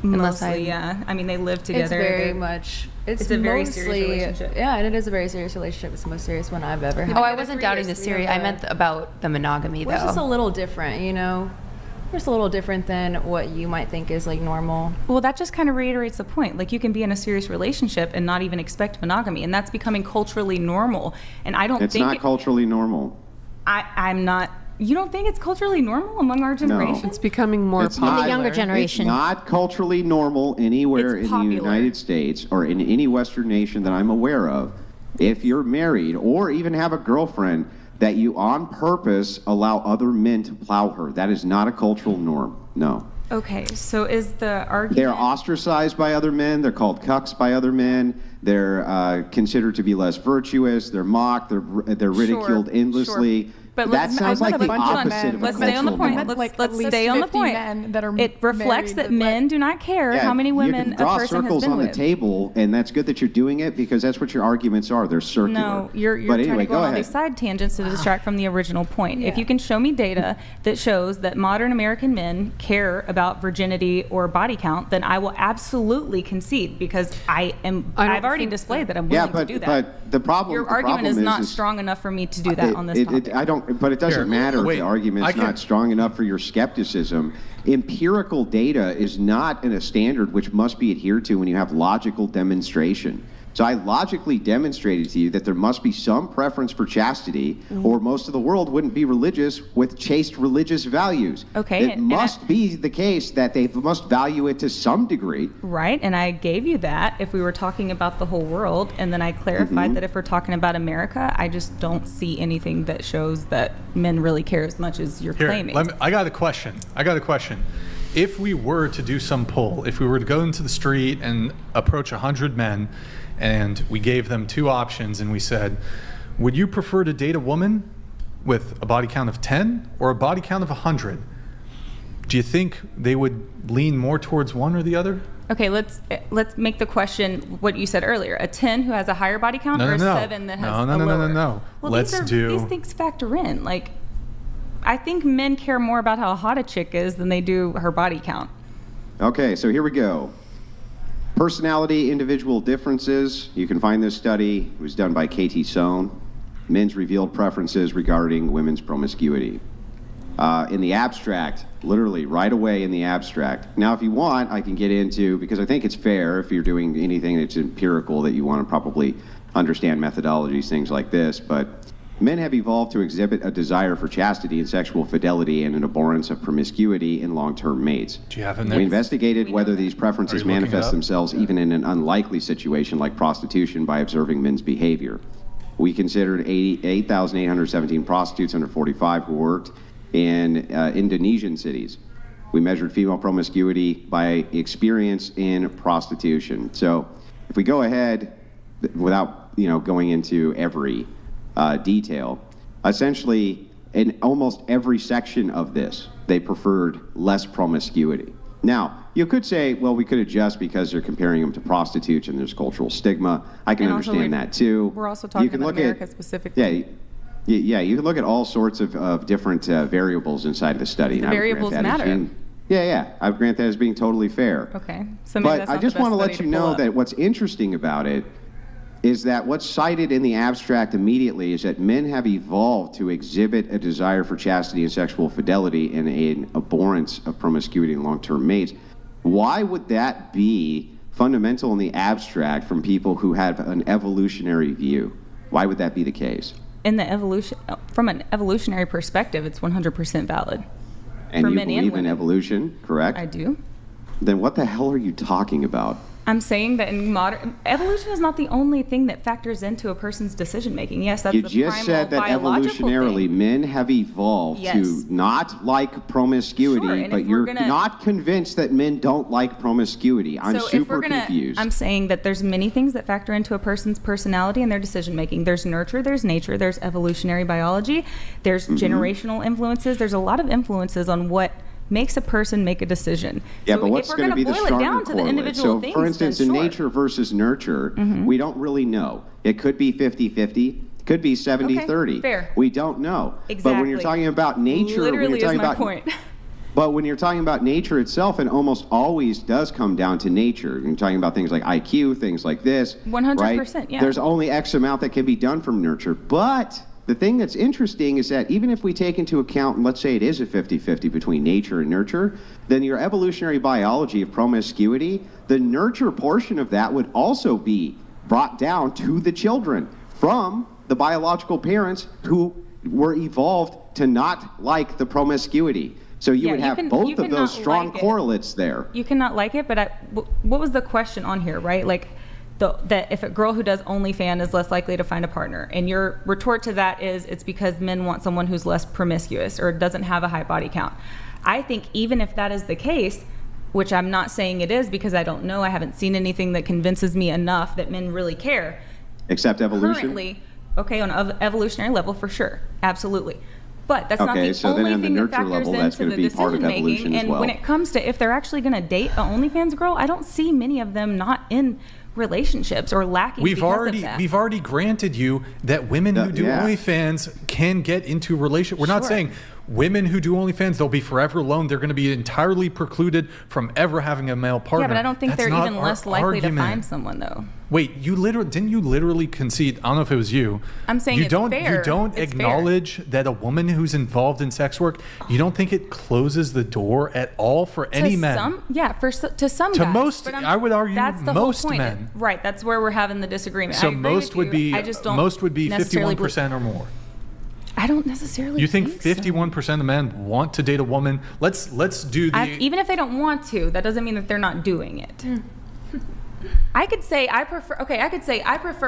Mostly, yeah. I mean, they live together. It's very much. It's a very mostly, serious relationship. Yeah, and it is a very serious relationship. It's the most serious one I've ever had. Oh, I wasn't doubting the series. I meant about the monogamy, Which though. is a little different, Just a little different than what you might think is like normal. Well, that just kind of reiterates the point. Like, you can be in a serious relationship and not even expect monogamy, and that's becoming culturally normal. And I don't It's think not culturally normal. I'm not. You don't think it's culturally normal among our generation? It's becoming more It's popular. not- the younger generation. It's not culturally normal anywhere It's in popular. the United States or in any Western nation that I'm aware of. If you're married or even have a girlfriend, that you on purpose allow other men to plow her. That is not a cultural norm. No. Okay, so is the argument? They're ostracized by other men. They're called cucks by other men. They're considered to be less virtuous. They're mocked. They're ridiculed Sure, endlessly. sure. But that sounds like the hold on. opposite of a Let's stay on the cultural point. norm. Let's stay on the 50 point. men that are It reflects married that men do not care Yeah, how many you women can a draw person has circles been on with. the table, and that's good that you're doing it because that's what your arguments are. They're circular. No, you're But trying anyway, to go on all ahead. these side tangents to distract from the original point. If Yeah. you can show me data that shows that modern American men care about virginity or body count, then I will absolutely concede, because I've already displayed that I'm willing to do that. But the problem. Your the argument problem is not strong enough for me to do that on this topic. I don't. But it doesn't Here, matter wait, if the argument's I can- not strong enough for your skepticism. Empirical data is not in a standard which must be adhered to when you have logical demonstration. So I logically demonstrated to you that there must be some preference for chastity, or most of the world wouldn't be religious with chaste religious values. Okay, It must be the case that they must value it to some degree. Right, and I gave you that if we were talking about the whole world, and then I clarified that if we're talking about America, I just don't see anything that shows that men really care as much as you're claiming. I got a question. If we were to do some poll, if we were to go into the street and approach 100 men, and we gave them two options, and we said, would you prefer to date a woman with a body count of 10 or a body count of 100? Do you think they would lean more towards one or the other? Okay, let's make the question what you said earlier: a 10 who has a higher body count, or a 7 that has a lower. No. Well, these things factor in. Like, I think men care more about how hot a chick is than they do her body count. Okay, so here we go. Personality, individual differences. You can find this study. It was done by Katie Sohn. Men's revealed preferences regarding women's promiscuity. In the abstract, literally right away in the abstract. Now, if you want, I can get into, because I think it's fair if you're doing anything that's empirical that you want to probably understand methodologies, things like this, but men have evolved to exhibit a desire for chastity and sexual fidelity and an abhorrence of promiscuity in long-term mates. Do you have in We there? investigated whether these preferences manifest themselves even in an unlikely situation like prostitution by observing men's behavior. We considered 8,817 prostitutes under 45 who worked in Indonesian cities. We measured female promiscuity by experience in prostitution. So if we go ahead, without going into every detail, essentially in almost every section of this, they preferred less promiscuity. Now, you could say, well, we could adjust because they're comparing them to prostitutes and there's cultural stigma. I can And also understand that too. We're also talking about America specifically. Yeah, you can look at all sorts of different variables inside of the study. The variables matter. I grant that as being totally fair. Okay. So maybe But that's I not just the best want to study let you pull know up. that what's interesting about it is that what's cited in the abstract immediately is that men have evolved to exhibit a desire for chastity and sexual fidelity and an abhorrence of promiscuity in long-term mates. Why would that be fundamental in the abstract from people who have an evolutionary view? Why would that be the case? From an evolutionary perspective, it's 100% valid. And for you men and believe in women. evolution, correct? I do. Then what the hell are you talking about? I'm saying that in modern evolution is not the only thing that factors into a person's decision making. Yes, that's You the just primal said that biological evolutionarily thing. men have evolved Yes. to not like promiscuity, Sure, and but if we're you're gonna- not convinced that men don't like promiscuity. I'm So if super we're gonna, confused. I'm saying that there's many things that factor into a person's personality and their decision making. There's nurture, there's nature, there's evolutionary biology, there's Mm-hmm. generational influences. There's a lot of influences on what makes a person make a decision. Yeah, so but what's if we're going to be the boil it stronger down to the correlate? individual So, things, for instance, then in sure. nature versus nurture, we don't really know. It could be 50-50. Could be 70-30. Okay, fair. We don't know. But when you're Exactly. talking about nature, when Literally you're talking is my about point. But when you're talking about nature itself, it almost always does come down to nature. You're talking about things like IQ, things like this. 100%, right? yeah. There's only X amount that can be done from nurture. But the thing that's interesting is that even if we take into account, let's say it is a 50-50 between nature and nurture, then your evolutionary biology of promiscuity, the nurture portion of that would also be brought down to the children from the biological parents who were evolved to not like the promiscuity. So you would have both of those strong correlates there. You cannot like it, but what was the question on here, right? Like, that if a girl who does OnlyFans is less likely to find a partner, and your retort to that is it's because men want someone who's less promiscuous or doesn't have a high body count. I think even if that is the case, which I'm not saying it is because I don't know, I haven't seen anything that convinces me enough that men really care. Except evolution? Currently, okay, on an evolutionary level for sure, absolutely. But that's not Okay, the so then only on the thing that nurture factors level, that's into gonna the be part of decision evolution making. as And well. when it comes to if they're actually going to date an OnlyFans girl, I don't see many of them not in relationships or lacking We've because already of that. we've already granted you that women who do yeah. OnlyFans can get into relationship. We're not Sure. saying women who do OnlyFans, they'll be forever alone. They're going to be entirely precluded from ever having a male partner. Yeah, but I don't think That's they're not even our less likely to argument. find someone, though. Wait, didn't you literally concede? I don't know if it was you. I'm saying you it's don't, fair. You don't It's acknowledge that a woman who's involved in sex work, you don't think it closes the door at all for any men? To some To guys. most, But I would argue that's the most whole point. men. Right, that's where we're having the disagreement. So I agree most with would you. be I just don't most would be necessarily 51% or more. I don't necessarily You think so. 51% of men want to date a woman? Let's do the Even if they don't want to, that doesn't mean that they're not doing it. I could say I prefer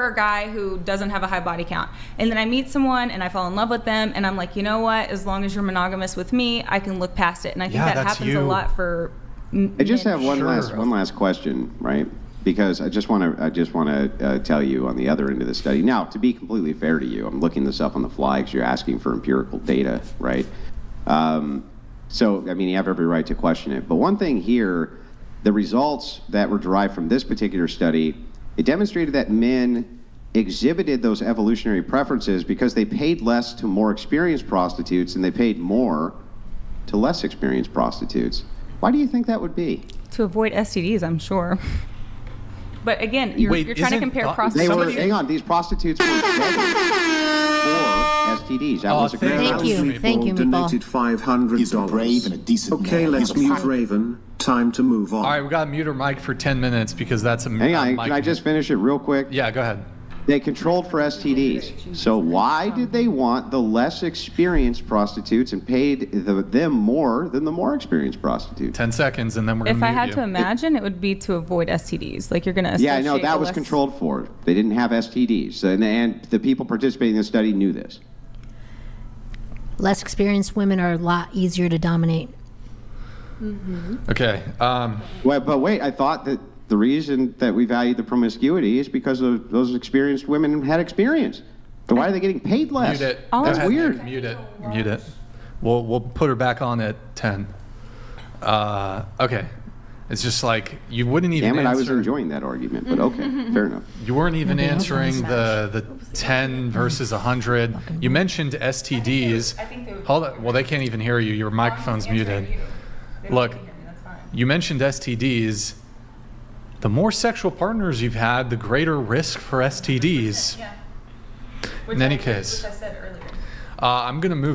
a guy who doesn't have a high body count, and then I meet someone and I fall in love with them, and I'm like, you know what? As long as you're monogamous with me, I can look past it. And I think that that's happens you. a lot for. I just have one Sure. last question, right? Because I just want to tell you on the other end of the study. Now, to be completely fair to you, I'm looking this up on the fly because you're asking for empirical data, right? So, I mean, you have every right to question it. But one thing here, the results that were derived from this particular study, it demonstrated that men exhibited those evolutionary preferences because they paid less to more experienced prostitutes and they paid more to less experienced prostitutes. Why do you think that would be? To avoid STDs, I'm sure. But again, you're trying to isn't- compare They prostitutes. were, hang on, these prostitutes were vetted for STDs. That was a great Thank you. Thank you, Meatball. Donated $500. He's a brave and a decent Okay, man. let's He's a mute fighter. Raven. Time to move on. All right, we got to mute her mic for 10 minutes because that's a Hang on, mic. can I just finish it real quick? Yeah, go ahead. They controlled for STDs. So why did they want the less experienced prostitutes and paid them more than the more experienced prostitutes? 10 seconds and then we're going If to I mute had you. to imagine, it would be to avoid STDs. Like you're going to Yeah, I know, that was controlled for. They didn't have STDs. And the people participating in the study knew this. Less experienced women are a lot easier to dominate. Okay. But wait, I thought that the reason that we valued the promiscuity is because of those experienced women had experience. But why are they getting paid less? Mute it. That's Go ahead, weird. Nick. Mute it. Mute it. We'll put her back on at 10. Okay. It's just like you wouldn't even Damn it, I was answer. enjoying that argument, but okay, fair enough. You weren't even answering the 10 versus 100. You mentioned STDs. Hold on. Well, they can't even hear you. Your microphone's muted. Look, you mentioned STDs. The more sexual partners you've had, the greater risk for STDs. In any case, I'm going to move